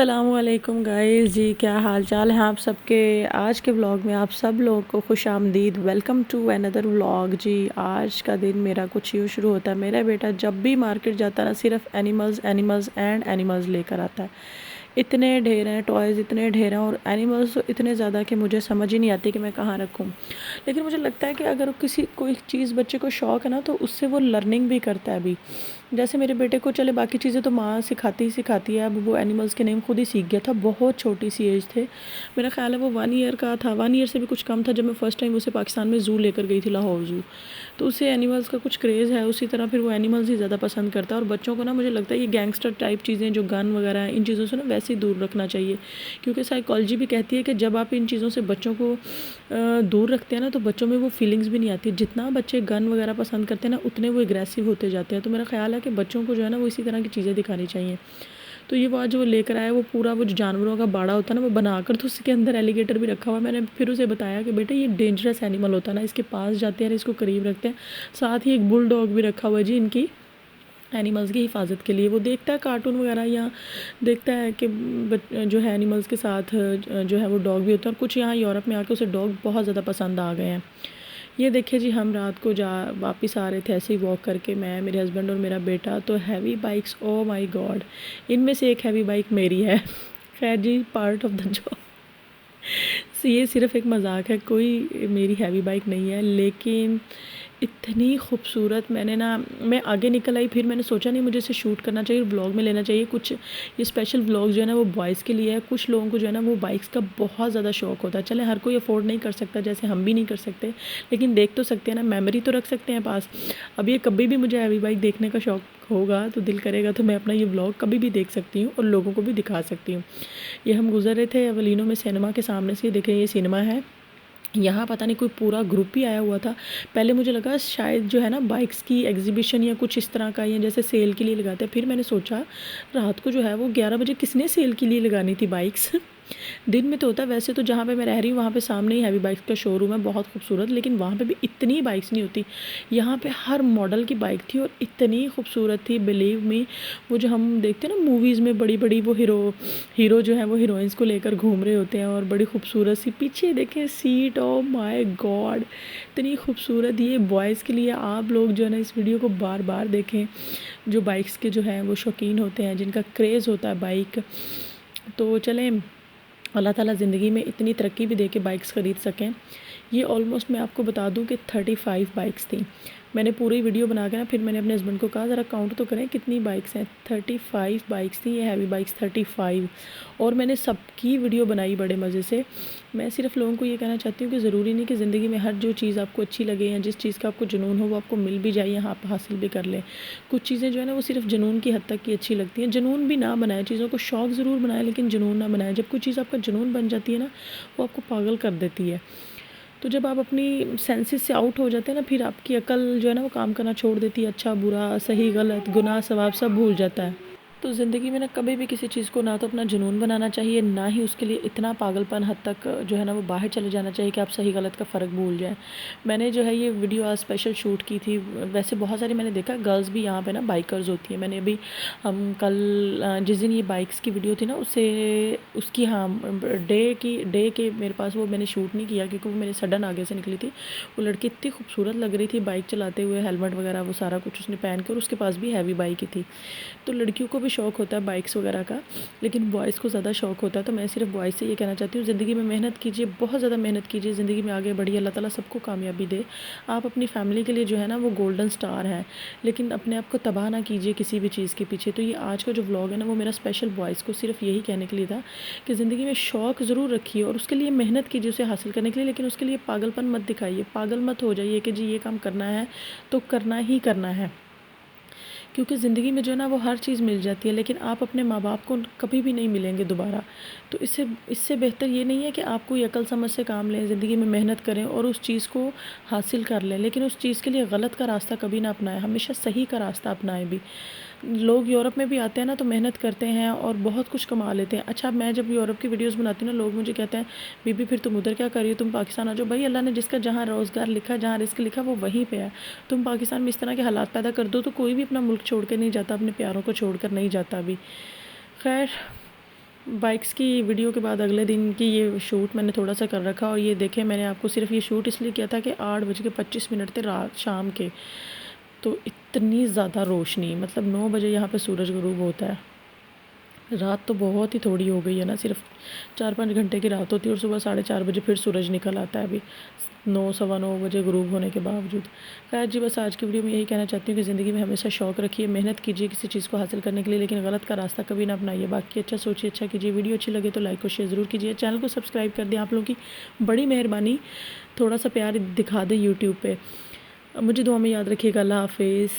अस्सलामुअलैकुम गाइस जी, क्या हाल चाल है आप सबके। आज के व्लॉग में आप सब लोगों को खुश आमदीद। वेलकम टू अनदर व्लॉग जी। आज का दिन मेरा कुछ यूँ शुरू होता है। मेरा बेटा जब भी मार्केट जाता है ना, सिर्फ एनिमल्स एनिमल्स एंड एनिमल्स लेकर आता है। इतने ढेर हैं टॉयज़, इतने ढेर हैं और एनिमल्स तो इतने ज़्यादा कि मुझे समझ ही नहीं आती कि मैं कहाँ रखूँ। लेकिन मुझे लगता है कि अगर कोई चीज़ बच्चे को शौक़ है ना, तो उससे वो लर्निंग भी करता है। अभी जैसे मेरे बेटे को चले बाकी चीज़ें तो माँ सिखाती ही सिखाती है, अब वो एनिमल्स के नेम खुद ही सीख गया था। बहुत छोटी सी एज थे, मेरा ख्याल है वो 1 ईयर का था, 1 ईयर से भी कुछ कम था जब मैं फ़र्स्ट टाइम उसे पाकिस्तान में ज़ू लेकर गई थी, लाहौर ज़ू। तो उसे एनिमल्स का कुछ क्रेज़ है, उसी तरह फिर वो एनिमल्स ही ज़्यादा पसंद करता है। और बच्चों को ना, मुझे लगता है ये गैंगस्टर टाइप चीज़ें जो गन वगैरह हैं, इन चीज़ों से ना वैसे ही दूर रखना चाहिए। क्योंकि साइकोलॉजी भी कहती है कि जब आप इन चीज़ों से बच्चों को दूर रखते हैं ना, तो बच्चों में वो फीलिंग्स भी नहीं आती। जितना बच्चे गन वगैरह पसंद करते हैं ना, उतने वो एग्रेसिव होते जाते हैं। तो मेरा ख्याल है कि बच्चों को जो है ना, वो इसी तरह की चीज़ें दिखानी चाहिए। तो ये वो आज वो लेकर आया, वो पूरा वो जो जानवरों का बाड़ा होता है ना, वो बनाकर, तो उसके अंदर एलिगेटर भी रखा हुआ है। मैंने फिर उसे बताया कि बेटा ये डेंजरस एनिमल होता है ना, इसके पास जाते हैं, इसको करीब रखते हैं। साथ ही एक बुल डॉग भी रखा हुआ है जी, इनकी एनिमल्स की हिफाजत के लिए। वो देखता है कार्टून वगैरह, या देखता है कि जो है एनिमल्स के साथ जो है वो डॉग भी होता है। और कुछ यहाँ यूरोप में आके उसे डॉग बहुत ज़्यादा पसंद आ गए हैं। ये देखिए जी, हम रात को वापस आ रहे थे ऐसे ही वॉक करके, मैं, मेरे हस्बैंड और मेरा बेटा। तो heavy bikes, oh my God, इनमें से एक हैवी बाइक मेरी है। खैर जी, पार्ट ऑफ द जॉब। ये सिर्फ एक मजाक है, कोई मेरी हैवी बाइक नहीं है। लेकिन इतनी खूबसूरत, मैं आगे निकल आई, फिर मैंने सोचा नहीं मुझे इसे शूट करना चाहिए, व्लॉग में लेना चाहिए। कुछ ये स्पेशल व्लॉग जो है ना, वो बॉयज़ के लिए है। कुछ लोगों को जो है ना, वो बाइक्स का बहुत ज़्यादा शौक़ होता है। चले हर कोई अफोर्ड नहीं कर सकता, जैसे हम भी नहीं कर सकते, लेकिन देख तो सकते हैं ना, मेमोरी तो रख सकते हैं पास। अब ये कभी भी मुझे हैवी बाइक देखने का शौक़ होगा, तो दिल करेगा तो मैं अपना ये व्लॉग कभी भी देख सकती हूँ और लोगों को भी दिखा सकती हूँ। ये हम गुजर रहे थे अवलिनो में, सिनेमा के सामने से, देखें ये सिनेमा है। यहाँ पता नहीं कोई पूरा ग्रुप ही आया हुआ था। पहले मुझे लगा शायद जो है ना, बाइक्स की एग्जीबिशन या कुछ इस तरह का, या जैसे सेल के लिए लगाते हैं। फिर मैंने सोचा रात को जो है वो 11 बजे किसने सेल के लिए लगानी थी बाइक्स। दिन में तो होता है। वैसे तो जहाँ पे मैं रह रही हूँ वहाँ पे सामने ही हैवी बाइक्स का शोरूम है, बहुत खूबसूरत, लेकिन वहाँ पे भी इतनी बाइक्स नहीं होती। यहाँ पे हर मॉडल की बाइक थी और इतनी खूबसूरत थी, बिलीव मी। वो जो हम देखते हैं ना मूवीज़ में, बड़ी बड़ी वो हीरो जो है वो हीरोइंस को लेकर घूम रहे होते हैं, और बड़ी खूबसूरत सी पीछे देखें सीट, ओ माय गॉड, इतनी खूबसूरत। ये बॉयज़ के लिए, आप लोग जो है ना इस वीडियो को बार बार देखें, जो बाइक्स के जो हैं वो शौकीन होते हैं, जिनका क्रेज़ होता है बाइक। तो चलें, अल्लाह ताला ज़िंदगी में इतनी तरक्की भी दे के बाइक्स ख़रीद सकें। ये ऑलमोस्ट मैं आपको बता दूं कि 35 बाइक्स थी। मैंने पूरी वीडियो बना के ना, फिर मैंने अपने हस्बैंड को कहा ज़रा काउंट तो करें कितनी बाइक्स हैं। 35 बाइक्स थी, ये हैवी बाइक्स 35। और मैंने सबकी वीडियो बनाई बड़े मज़े से। मैं सिर्फ लोगों को ये कहना चाहती हूँ कि ज़रूरी नहीं कि ज़िंदगी में हर जो चीज़ आपको अच्छी लगे, या जिस चीज़ का आपको जुनून हो, वो आपको मिल भी जाए या आप हासिल भी कर लें। कुछ चीज़ें जो है ना, वो सिर्फ जुनून की हद तक की अच्छी लगती हैं। जुनून भी ना बनाए, चीज़ों को शौक़ ज़रूर बनाए, लेकिन जुनून ना बनाए। जब कोई चीज़ आपका जुनून बन जाती है ना, वो आपको पागल कर देती है। तो जब आप अपनी सेंसेस से आउट हो जाते हैं ना, फिर आपकी अकल जो है ना, वो काम करना छोड़ देती है। अच्छा बुरा, सही गलत, गुनाह सवाब सब भूल जाता है। तो ज़िंदगी में ना, कभी भी किसी चीज़ को ना तो अपना जुनून बनाना चाहिए, ना ही उसके लिए इतना पागलपन हद तक जो है ना, वो बाहर चले जाना चाहिए कि आप सही गलत का फ़र्क भूल जाएं। मैंने जो है ये वीडियो आज स्पेशल शूट की थी। वैसे बहुत सारी मैंने देखा गर्ल्स भी यहाँ पे ना बाइकर्स होती हैं। मैंने अभी हम कल जिस दिन ये बाइक्स की वीडियो थी ना, उसकी हाँ डे के मेरे पास वो मैंने शूट नहीं किया, क्योंकि वो मेरे सडन आगे से निकली थी। वो लड़की इतनी खूबसूरत लग रही थी बाइक चलाते हुए, हेलमेट वगैरह वो सारा कुछ उसने पहन के, और उसके पास भी हैवी बाइक ही थी। तो लड़कियों को भी शौक़ होता है बाइक्स वगैरह का, लेकिन बॉयज़ को ज़्यादा शौक़ होता है। तो मैं सिर्फ बॉयज़ से ये कहना चाहती हूँ, ज़िंदगी में मेहनत कीजिए, बहुत ज़्यादा मेहनत कीजिए, ज़िंदगी में आगे बढ़िए, अल्लाह ताला सबको कामयाबी दे। आप अपनी फ़ैमिली के लिए जो है ना, वो गोल्डन स्टार हैं, लेकिन अपने आप को तबाह ना कीजिए किसी भी चीज़ के पीछे। तो ये आज का जो व्लॉग है ना, वो मेरा स्पेशल बॉयज़ को सिर्फ यही कहने के लिए था कि ज़िंदगी में शौक़ ज़रूर रखिए और उसके लिए मेहनत कीजिए उसे हासिल करने के लिए, लेकिन उसके लिए पागलपन मत दिखाइए। पागल मत हो जाइए कि जी ये काम करना है तो करना ही करना है, क्योंकि ज़िंदगी में जो है ना, वो हर चीज़ मिल जाती है, लेकिन आप अपने माँ बाप को कभी भी नहीं मिलेंगे दोबारा। तो इससे बेहतर ये नहीं है कि आप कोई अकल समझ से काम लें, ज़िंदगी में मेहनत करें और उस चीज़ को हासिल कर लें, लेकिन उस चीज़ के लिए गलत का रास्ता कभी ना अपनाएं, हमेशा सही का रास्ता अपनाएं भी। लोग यूरोप में भी आते हैं ना, तो मेहनत करते हैं और बहुत कुछ कमा लेते हैं। अच्छा, मैं जब यूरोप की वीडियोस बनाती हूँ ना, लोग मुझे कहते हैं बीबी फिर तुम उधर क्या कर रही हो, तुम पाकिस्तान आ जाओ। भाई, अल्लाह ने जिसका जहाँ रोज़गार लिखा, जहाँ रिस्क लिखा, वो वहीं पे है। तुम पाकिस्तान में इस तरह के हालात पैदा कर दो तो कोई भी अपना मुल्क छोड़ कर नहीं जाता, अपने प्यारों को छोड़ कर नहीं जाता। अभी खैर, बाइक्स की वीडियो के बाद अगले दिन की ये शूट मैंने थोड़ा सा कर रखा और ये देखें मैंने आपको सिर्फ ये शूट इसलिए किया था कि 8:25 थे रात शाम के। तो इतनी ज़्यादा रोशनी, मतलब 9 बजे यहाँ पे सूरज गुरूब होता है। रात तो बहुत ही थोड़ी हो गई है ना, सिर्फ 4-5 घंटे की रात होती है और सुबह 4:30 बजे फिर सूरज निकल आता है। अभी 9 सवा 9 बजे गुरूब होने के बावजूद। खैर जी, बस आज की वीडियो में यही कहना चाहती हूँ कि ज़िंदगी में हमेशा शौक़ रखिए, मेहनत कीजिए किसी चीज़ को हासिल करने के लिए, लेकिन गलत का रास्ता कभी ना अपनाइए। बाकी अच्छा सोचिए, अच्छा कीजिए। वीडियो अच्छी लगे तो लाइक और शेयर ज़रूर कीजिए। चैनल को सब्सक्राइब कर दें, आप लोगों की बड़ी मेहरबानी। थोड़ा सा प्यार दिखा दें यूट्यूब पर। मुझे दुआ में याद रखिएगा। अल्लाह हाफिज़।